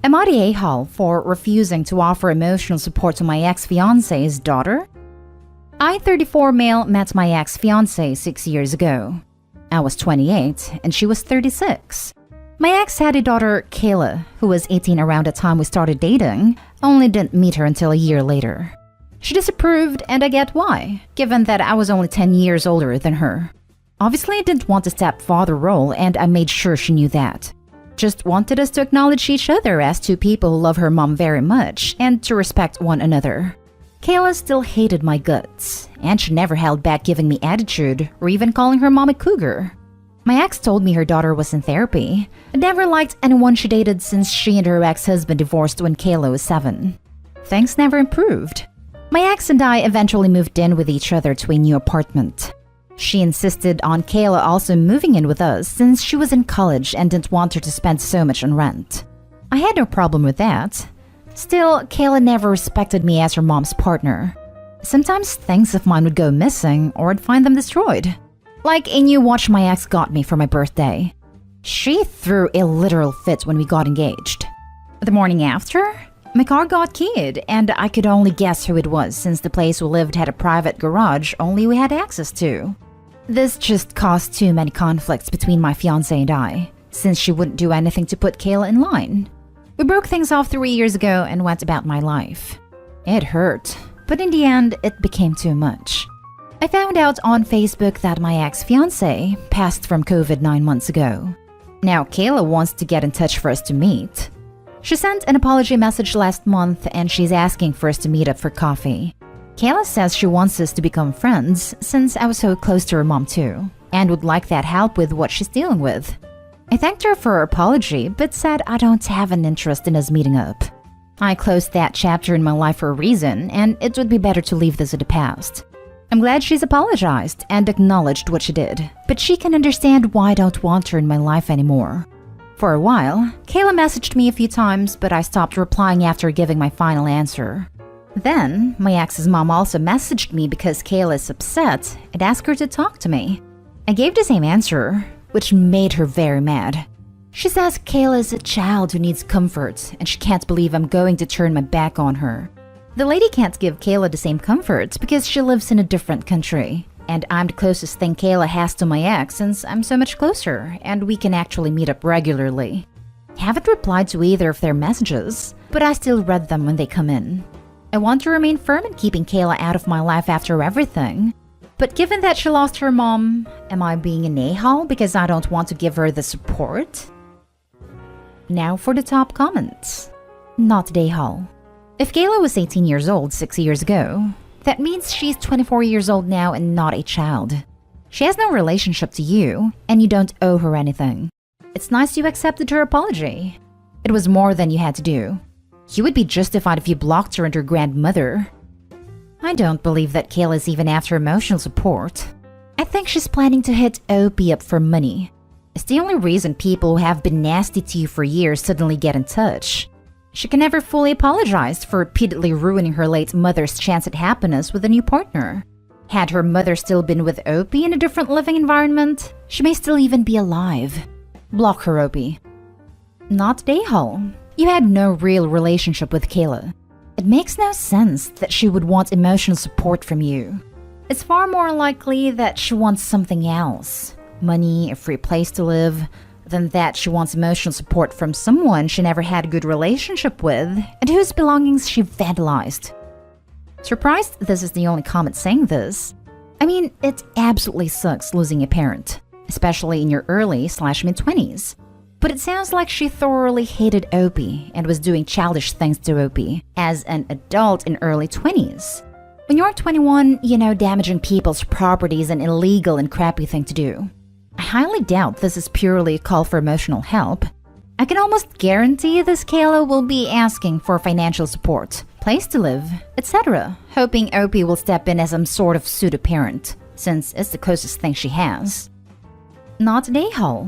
Am I the a-hole for refusing to offer emotional support to my ex-fiancé's daughter? I, 34 male, met my ex-fiancée 6 years ago. I was 28 and she was 36. My ex had a daughter, Kayla, who was 18 around the time we started dating, only didn't meet her until a year later. She disapproved, and I get why, given that I was only 10 years older than her. Obviously, I didn't want a stepfather role, and I made sure she knew that. Just wanted us to acknowledge each other as two people who love her mom very much, and to respect one another. Kayla still hated my guts, and she never held back giving me attitude, or even calling her mom a cougar. My ex told me her daughter was in therapy, and never liked anyone she dated since she and her ex-husband divorced when Kayla was 7. Things never improved. My ex and I eventually moved in with each other to a new apartment. She insisted on Kayla also moving in with us since she was in college and didn't want her to spend so much on rent. I had no problem with that. Still, Kayla never respected me as her mom's partner. Sometimes things of mine would go missing or I'd find them destroyed. Like a new watch my ex got me for my birthday. She threw a literal fit when we got engaged. The morning after, my car got keyed and I could only guess who it was since the place we lived had a private garage only we had access to. This just caused too many conflicts between my fiancé and I, since she wouldn't do anything to put Kayla in line. We broke things off 3 years ago and went about my life. It hurt, but in the end, it became too much. I found out on Facebook that my ex-fiancé passed from COVID 9 months ago. Now Kayla wants to get in touch for us to meet. She sent an apology message last month and she's asking for us to meet up for coffee. Kayla says she wants us to become friends since I was so close to her mom too, and would like that help with what she's dealing with. I thanked her for her apology, but said I don't have an interest in us meeting up. I closed that chapter in my life for a reason, and it would be better to leave this in the past. I'm glad she's apologized and acknowledged what she did, but she can understand why I don't want her in my life anymore. For a while, Kayla messaged me a few times, but I stopped replying after giving my final answer. Then, my ex's mom also messaged me because Kayla is upset and asked her to talk to me. I gave the same answer, which made her very mad. She says Kayla is a child who needs comfort, and she can't believe I'm going to turn my back on her. The lady can't give Kayla the same comfort because she lives in a different country, and I'm the closest thing Kayla has to my ex since I'm so much closer, and we can actually meet up regularly. Haven't replied to either of their messages, but I still read them when they come in. I want to remain firm in keeping Kayla out of my life after everything. But given that she lost her mom, am I being an a-hole because I don't want to give her the support? Now for the top comments. Not the a-hole. If Kayla was 18 years old 6 years ago, that means she's 24 years old now and not a child. She has no relationship to you, and you don't owe her anything. It's nice you accepted her apology. It was more than you had to do. You would be justified if you blocked her and her grandmother. I don't believe that Kayla is even after emotional support. I think she's planning to hit OP up for money. It's the only reason people who have been nasty to you for years suddenly get in touch. She can never fully apologize for repeatedly ruining her late mother's chance at happiness with a new partner. Had her mother still been with OP in a different living environment, she may still even be alive. Block her, OP. Not the a-hole. You had no real relationship with Kayla. It makes no sense that she would want emotional support from you. It's far more likely that she wants something else. Money, a free place to live, than that she wants emotional support from someone she never had a good relationship with and whose belongings she vandalized. Surprised this is the only comment saying this? I mean, it absolutely sucks losing a parent, especially in your early/mid-20s. But it sounds like she thoroughly hated Opie and was doing childish things to Opie as an adult in early 20s. When you're 21, you know damaging people's property is an illegal and crappy thing to do. I highly doubt this is purely a call for emotional help. I can almost guarantee this Kayla will be asking for financial support, place to live, etc., hoping Opie will step in as some sort of pseudo-parent, since it's the closest thing she has. Not an a-hole.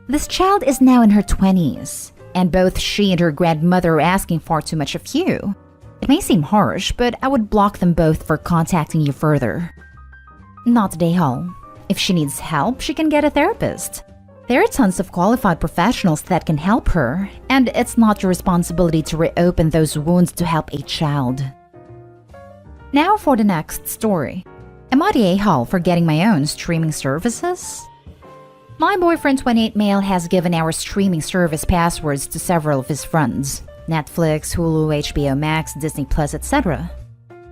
This child is now in her 20s, and both she and her grandmother are asking far too much of you. It may seem harsh, but I would block them both for contacting you further. Not an a-hole. If she needs help, she can get a therapist. There are tons of qualified professionals that can help her, and it's not your responsibility to reopen those wounds to help a child. Now for the next story. Am I the a-hole for getting my own streaming services? My boyfriend 28 male has given our streaming service passwords to several of his friends. Netflix, Hulu, HBO Max, Disney Plus, etc.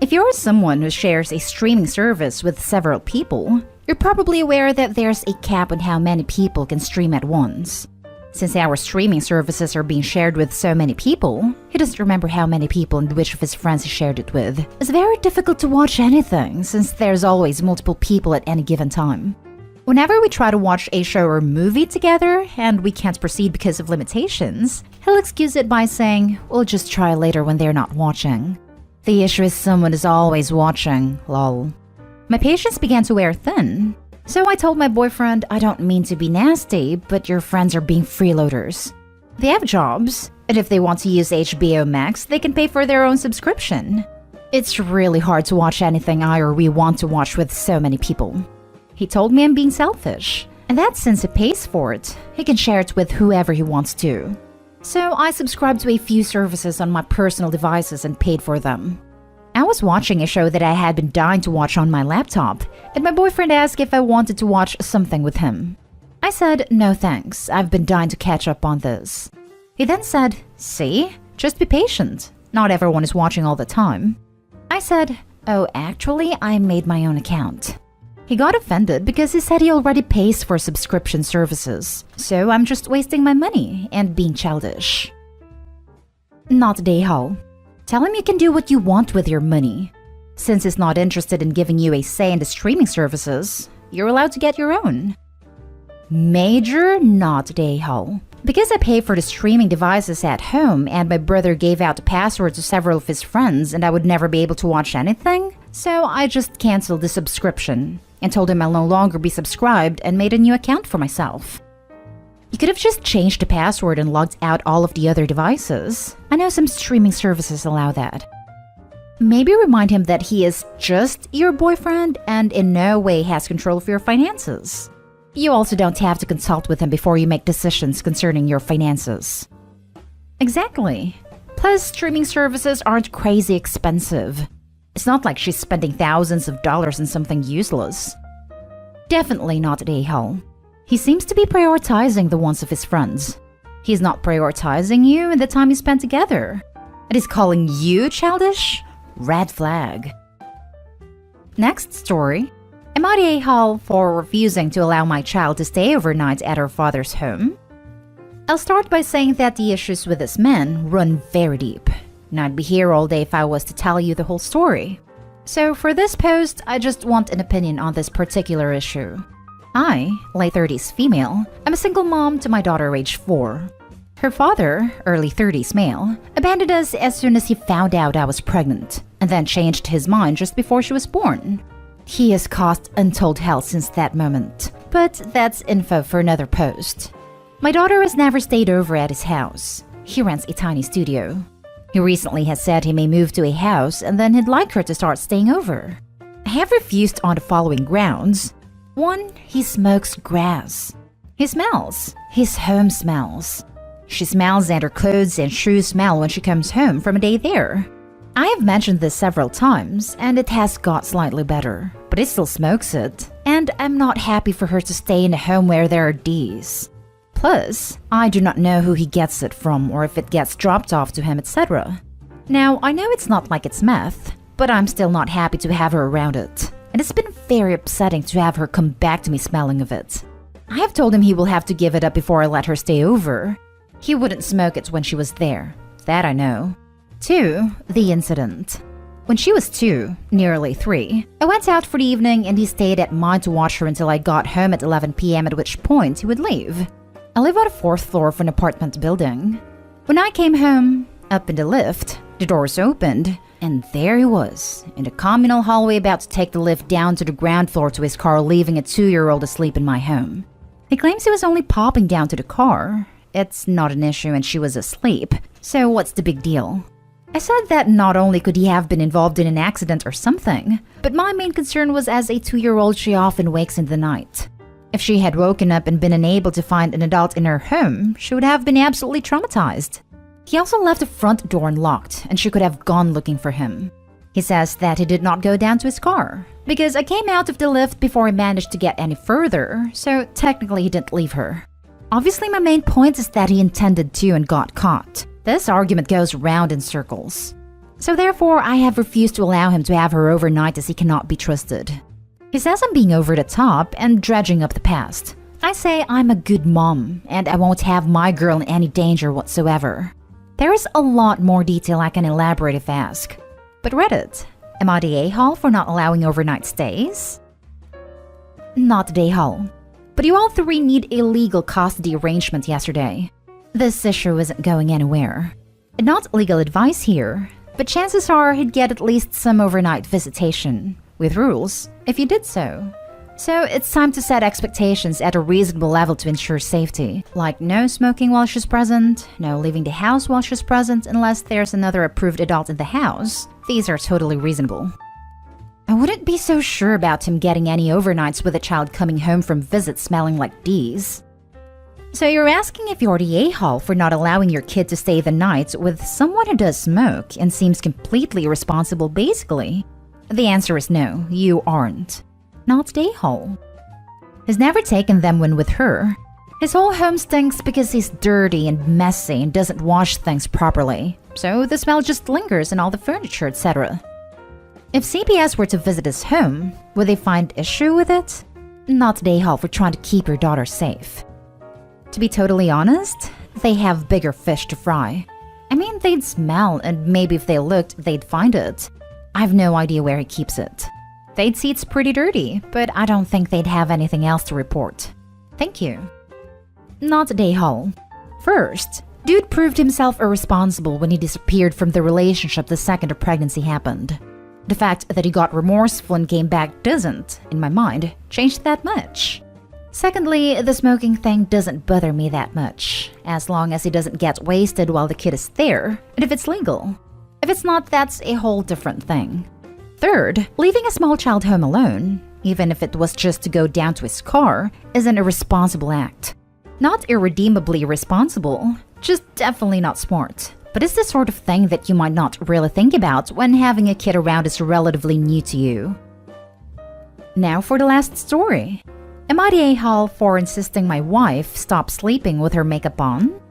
If you're someone who shares a streaming service with several people, you're probably aware that there's a cap on how many people can stream at once. Since our streaming services are being shared with so many people, he doesn't remember how many people and which of his friends he shared it with. It's very difficult to watch anything since there's always multiple people at any given time. Whenever we try to watch a show or movie together and we can't proceed because of limitations, he'll excuse it by saying, "We'll just try later when they're not watching." The issue is someone is always watching, lol. My patience began to wear thin, so I told my boyfriend, "I don't mean to be nasty, but your friends are being freeloaders. They have jobs, and if they want to use HBO Max, they can pay for their own subscription. It's really hard to watch anything I or we want to watch with so many people." He told me I'm being selfish, and that since he pays for it, he can share it with whoever he wants to. So I subscribed to a few services on my personal devices and paid for them. I was watching a show that I had been dying to watch on my laptop, and my boyfriend asked if I wanted to watch something with him. I said, "No thanks, I've been dying to catch up on this." He then said, "See? Just be patient. Not everyone is watching all the time." I said, "Oh, actually, I made my own account." He got offended because he said he already pays for subscription services, so I'm just wasting my money and being childish. Not the a-hole. Tell him you can do what you want with your money. Since he's not interested in giving you a say in the streaming services, you're allowed to get your own. Major not the a-hole. Because I pay for the streaming devices at home and my brother gave out the password to several of his friends and I would never be able to watch anything, so I just canceled the subscription and told him I'll no longer be subscribed and made a new account for myself. You could have just changed the password and logged out all of the other devices. I know some streaming services allow that. Maybe remind him that he is just your boyfriend and in no way has control of your finances. You also don't have to consult with him before you make decisions concerning your finances. Exactly. Plus, streaming services aren't crazy expensive. It's not like she's spending thousands of dollars on something useless. Definitely not the a-hole. He seems to be prioritizing the wants of his friends. He's not prioritizing you and the time you spend together. And he's calling you childish? Red flag. Next story. Am I the a-hole for refusing to allow my child to stay overnight at her father's home? I'll start by saying that the issues with this man run very deep. And I'd be here all day if I was to tell you the whole story. So for this post, I just want an opinion on this particular issue. I, late 30s female, am a single mom to my daughter age 4. Her father, early 30s male, abandoned us as soon as he found out I was pregnant, and then changed his mind just before she was born. He has caused untold hell since that moment, but that's info for another post. My daughter has never stayed over at his house. He rents a tiny studio. He recently has said he may move to a house and then he'd like her to start staying over. I have refused on the following grounds. 1. He smokes grass. He smells. His home smells. She smells and her clothes and shoes smell when she comes home from a day there. I have mentioned this several times and it has got slightly better, but he still smokes it, and I'm not happy for her to stay in a home where there are Ds. Plus, I do not know who he gets it from or if it gets dropped off to him, etc. Now, I know it's not like it's meth, but I'm still not happy to have her around it. And it's been very upsetting to have her come back to me smelling of it. I have told him he will have to give it up before I let her stay over. He wouldn't smoke it when she was there. That I know. 2. The incident. When she was 2, nearly 3, I went out for the evening and he stayed at mine to watch her until I got home at 11 p.m. at which point he would leave. I live on the 4th floor of an apartment building. When I came home, up in the lift, the doors opened, and there he was, in the communal hallway about to take the lift down to the ground floor to his car, leaving a 2-year-old asleep in my home. He claims he was only popping down to the car. It's not an issue and she was asleep, so what's the big deal? I said that not only could he have been involved in an accident or something, but my main concern was as a 2-year-old she often wakes in the night. If she had woken up and been unable to find an adult in her home, she would have been absolutely traumatized. He also left the front door unlocked, and she could have gone looking for him. He says that he did not go down to his car, because I came out of the lift before he managed to get any further, so technically he didn't leave her. Obviously, my main point is that he intended to and got caught. This argument goes round in circles. So therefore, I have refused to allow him to have her overnight as he cannot be trusted. He says I'm being over the top and dredging up the past. I say I'm a good mom, and I won't have my girl in any danger whatsoever. There is a lot more detail I can elaborate if asked. But Reddit, am I the a-hole for not allowing overnight stays? Not the a-hole. But you all three need a legal custody arrangement yesterday. This issue isn't going anywhere. Not legal advice here, but chances are he'd get at least some overnight visitation, with rules, if you did so. So it's time to set expectations at a reasonable level to ensure safety, like no smoking while she's present, no leaving the house while she's present unless there's another approved adult in the house. These are totally reasonable. I wouldn't be so sure about him getting any overnights with a child coming home from visits smelling like these. So you're asking if you're the a-hole for not allowing your kid to stay the night with someone who does smoke and seems completely irresponsible basically? The answer is no, you aren't. Not the a-hole. He's never taken them when with her. His whole home stinks because he's dirty and messy and doesn't wash things properly, so the smell just lingers in all the furniture, etc. If CPS were to visit his home, would they find issue with it? Not the a-hole for trying to keep your daughter safe. To be totally honest, they have bigger fish to fry. I mean, they'd smell, and maybe if they looked, they'd find it. I have no idea where he keeps it. They'd see it's pretty dirty, but I don't think they'd have anything else to report. Thank you. Not the a-hole. First, dude proved himself irresponsible when he disappeared from the relationship the second a pregnancy happened. The fact that he got remorseful and came back doesn't, in my mind, change that much. Secondly, the smoking thing doesn't bother me that much, as long as he doesn't get wasted while the kid is there, and if it's legal. If it's not, that's a whole different thing. Third, leaving a small child home alone, even if it was just to go down to his car, is an irresponsible act. Not irredeemably irresponsible, just definitely not smart. But it's the sort of thing that you might not really think about when having a kid around is relatively new to you. Now for the last story. Am I the a-hole for insisting my wife stop sleeping with her makeup on?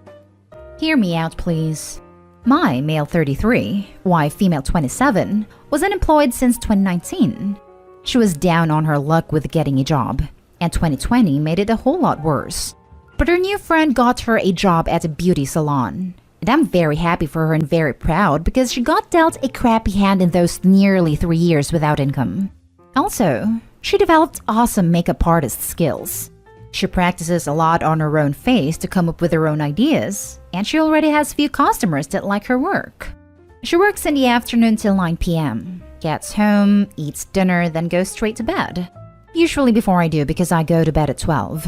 Hear me out, please. My male 33, wife female 27, was unemployed since 2019. She was down on her luck with getting a job, and 2020 made it a whole lot worse. But her new friend got her a job at a beauty salon. And I'm very happy for her and very proud because she got dealt a crappy hand in those nearly 3 years without income. Also, she developed awesome makeup artist skills. She practices a lot on her own face to come up with her own ideas, and she already has few customers that like her work. She works in the afternoon till 9 p.m., gets home, eats dinner, then goes straight to bed. Usually before I do because I go to bed at 12.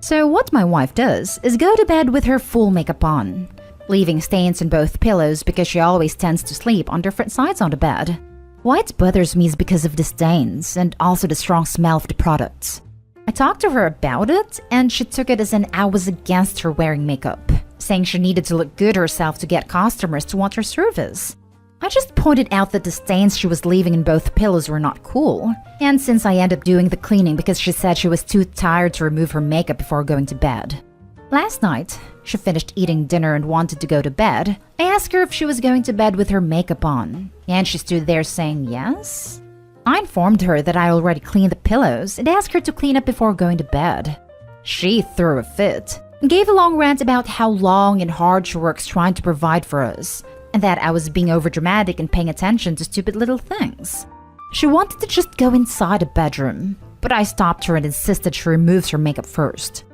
So what my wife does is go to bed with her full makeup on, leaving stains on both pillows because she always tends to sleep on different sides on the bed. Why it bothers me is because of the stains and also the strong smell of the products. I talked to her about it and she took it as an I was against her wearing makeup, saying she needed to look good herself to get customers to want her service. I just pointed out that the stains she was leaving in both pillows were not cool, and since I ended up doing the cleaning because she said she was too tired to remove her makeup before going to bed. Last night, she finished eating dinner and wanted to go to bed. I asked her if she was going to bed with her makeup on, and she stood there saying yes. I informed her that I already cleaned the pillows and asked her to clean up before going to bed. She threw a fit and gave a long rant about how long and hard she works trying to provide for us, and that I was being overdramatic and paying attention to stupid little things. She wanted to just go inside a bedroom, but I stopped her and insisted she removes her makeup first.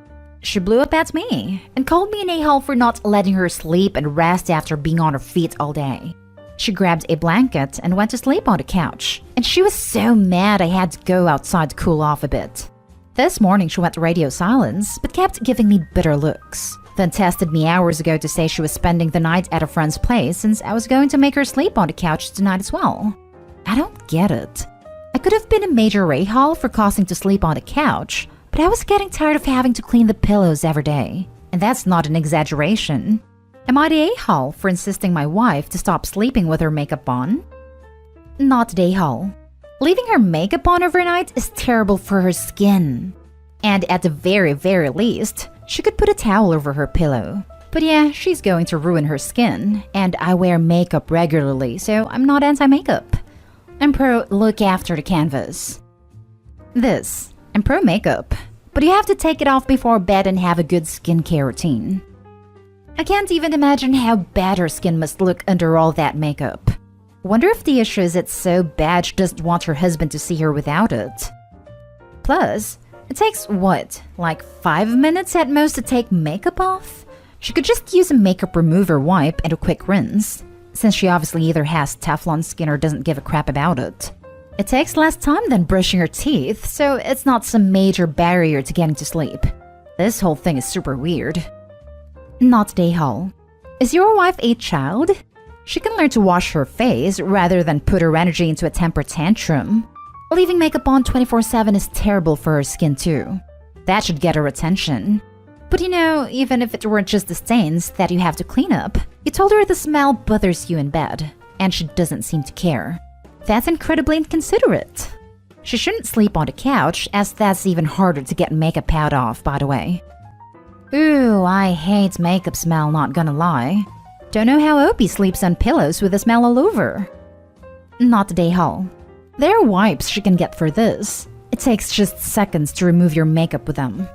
She blew up at me and called me an a-hole for not letting her sleep and rest after being on her feet all day. She grabbed a blanket and went to sleep on the couch, and she was so mad I had to go outside to cool off a bit. This morning she went radio silence, but kept giving me bitter looks, then tested me hours ago to say she was spending the night at a friend's place since I was going to make her sleep on the couch tonight as well. I don't get it. I could have been a major a-hole for causing to sleep on the couch, But I was getting tired of having to clean the pillows every day. And that's not an exaggeration. Am I the a-hole for insisting my wife to stop sleeping with her makeup on? Not the a-hole. Leaving her makeup on overnight is terrible for her skin. And at the very, very least, she could put a towel over her pillow. But yeah, she's going to ruin her skin, and I wear makeup regularly, so I'm not anti-makeup. I'm pro look after the canvas. I'm pro makeup, but you have to take it off before bed and have a good skincare routine. I can't even imagine how bad her skin must look under all that makeup. Wonder if the issue is it's so bad she doesn't want her husband to see her without it. Plus, it takes what, like 5 minutes at most to take makeup off? She could just use a makeup remover wipe and a quick rinse, since she obviously either has Teflon skin or doesn't give a crap about it. It takes less time than brushing her teeth, so it's not some major barrier to getting to sleep. This whole thing is super weird. Not the a-hole. Is your wife a child? She can learn to wash her face rather than put her energy into a temper tantrum. Leaving makeup on 24/7 is terrible for her skin too. That should get her attention. But you know, even if it weren't just the stains that you have to clean up, you told her the smell bothers you in bed, and she doesn't seem to care. That's incredibly inconsiderate. She shouldn't sleep on the couch, as that's even harder to get makeup out off, by the way. Ooh, I hate makeup smell, not gonna lie. Don't know how Opie sleeps on pillows with the smell all over. Not the a-hole. There are wipes she can get for this. It takes just seconds to remove your makeup with them.